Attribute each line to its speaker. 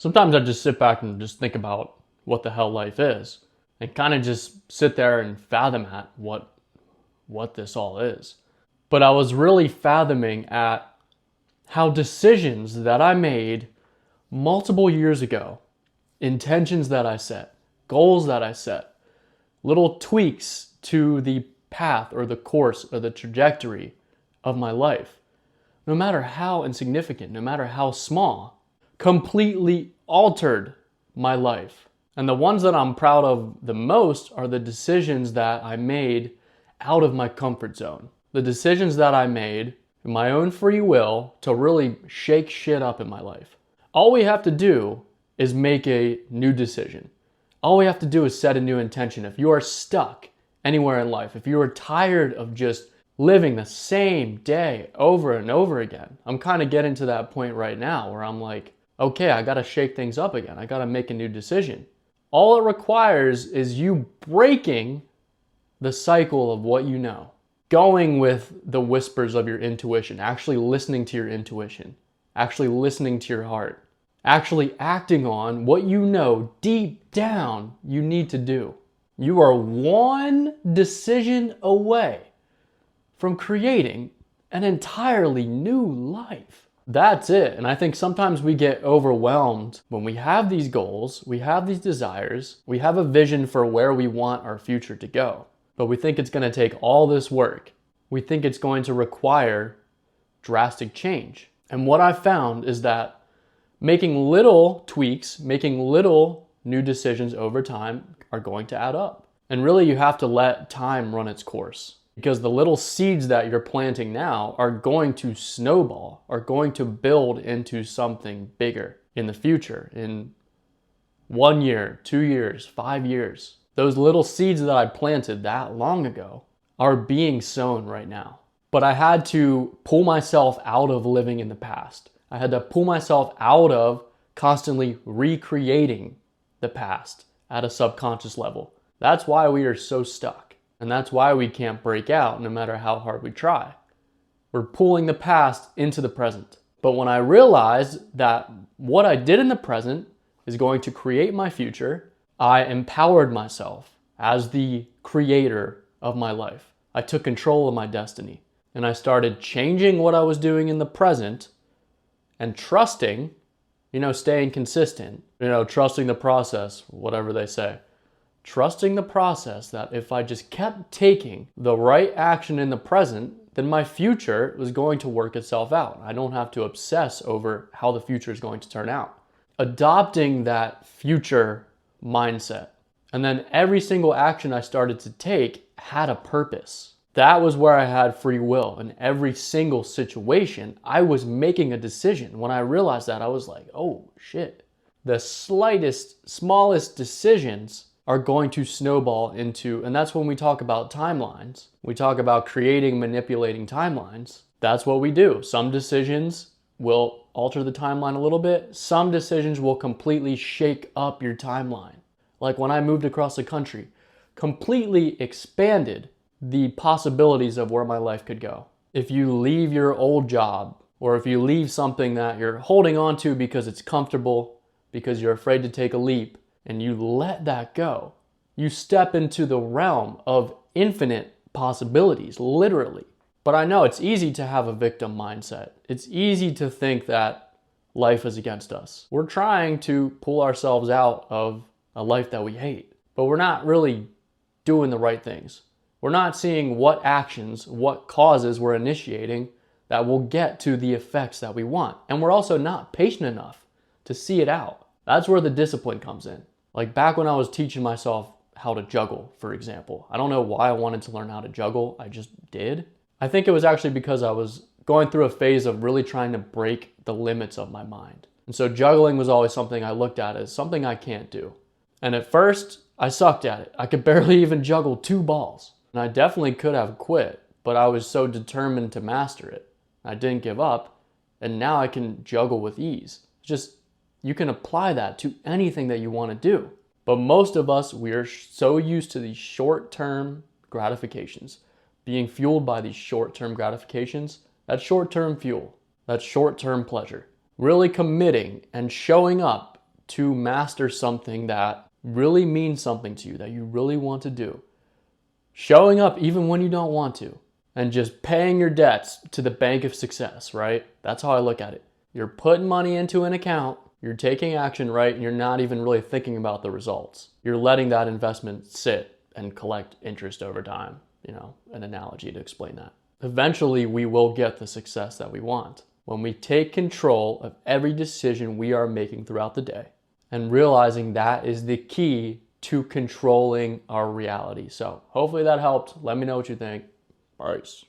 Speaker 1: Sometimes I just sit back and just think about what the hell life is and kind of just sit there and fathom at what this all is. But I was really fathoming at how decisions that I made multiple years ago, intentions that I set, goals that I set, little tweaks to the path or the course or the trajectory of my life, no matter how insignificant, no matter how small, completely altered my life. And the ones that I'm proud of the most are the decisions that I made out of my comfort zone. The decisions that I made in my own free will to really shake shit up in my life. All we have to do is make a new decision. All we have to do is set a new intention. If you are stuck anywhere in life, if you are tired of just living the same day over and over again, I'm kind of getting to that point right now where I'm like, okay, I got to shake things up again. I got to make a new decision. All it requires is you breaking the cycle of what you know, going with the whispers of your intuition, actually listening to your intuition, actually listening to your heart, actually acting on what you know deep down you need to do. You are one decision away from creating an entirely new life. That's it. And I think sometimes we get overwhelmed when we have these goals, we have these desires, we have a vision for where we want our future to go. But we think it's going to take all this work. We think it's going to require drastic change. And what I found is that making little tweaks, making little new decisions over time are going to add up. And really you have to let time run its course. Because the little seeds that you're planting now are going to snowball, are going to build into something bigger in the future, in 1 year, 2 years, 5 years. Those little seeds that I planted that long ago are being sown right now. But I had to pull myself out of living in the past. I had to pull myself out of constantly recreating the past at a subconscious level. That's why we are so stuck. And that's why we can't break out no matter how hard we try. We're pulling the past into the present. But when I realized that what I did in the present is going to create my future, I empowered myself as the creator of my life. I took control of my destiny. And I started changing what I was doing in the present and trusting, staying consistent, trusting the process, whatever they say. Trusting the process that if I just kept taking the right action in the present, then my future was going to work itself out. I don't have to obsess over how the future is going to turn out. Adopting that future mindset. And then every single action I started to take had a purpose. That was where I had free will. In every single situation, I was making a decision. When I realized that, I was like, oh shit. The smallest decisions are going to snowball into, and that's when we talk about timelines. We talk about creating, manipulating timelines. That's what we do. Some decisions will alter the timeline a little bit. Some decisions will completely shake up your timeline. Like when I moved across the country, completely expanded the possibilities of where my life could go. If you leave your old job, or if you leave something that you're holding on to because it's comfortable, because you're afraid to take a leap, and you let that go, you step into the realm of infinite possibilities, literally. But I know it's easy to have a victim mindset. It's easy to think that life is against us. We're trying to pull ourselves out of a life that we hate, but we're not really doing the right things. We're not seeing what actions, what causes we're initiating that will get to the effects that we want. And we're also not patient enough to see it out. That's where the discipline comes in. Like back when I was teaching myself how to juggle, for example. I don't know why I wanted to learn how to juggle. I just did. I think it was actually because I was going through a phase of really trying to break the limits of my mind. And so juggling was always something I looked at as something I can't do. And at first, I sucked at it. I could barely even juggle 2 balls. And I definitely could have quit, but I was so determined to master it. I didn't give up, and now I can juggle with ease. Just you can apply that to anything that you want to do. But most of us, we are so used to these short-term gratifications, being fueled by these short-term gratifications, that short-term fuel, that short-term pleasure. Really committing and showing up to master something that really means something to you, that you really want to do. Showing up even when you don't want to, and just paying your debts to the bank of success, right? That's how I look at it. You're putting money into an account, you're taking action, right? And you're not even really thinking about the results. You're letting that investment sit and collect interest over time, an analogy to explain that. Eventually, we will get the success that we want when we take control of every decision we are making throughout the day and realizing that is the key to controlling our reality. So hopefully that helped. Let me know what you think. Peace.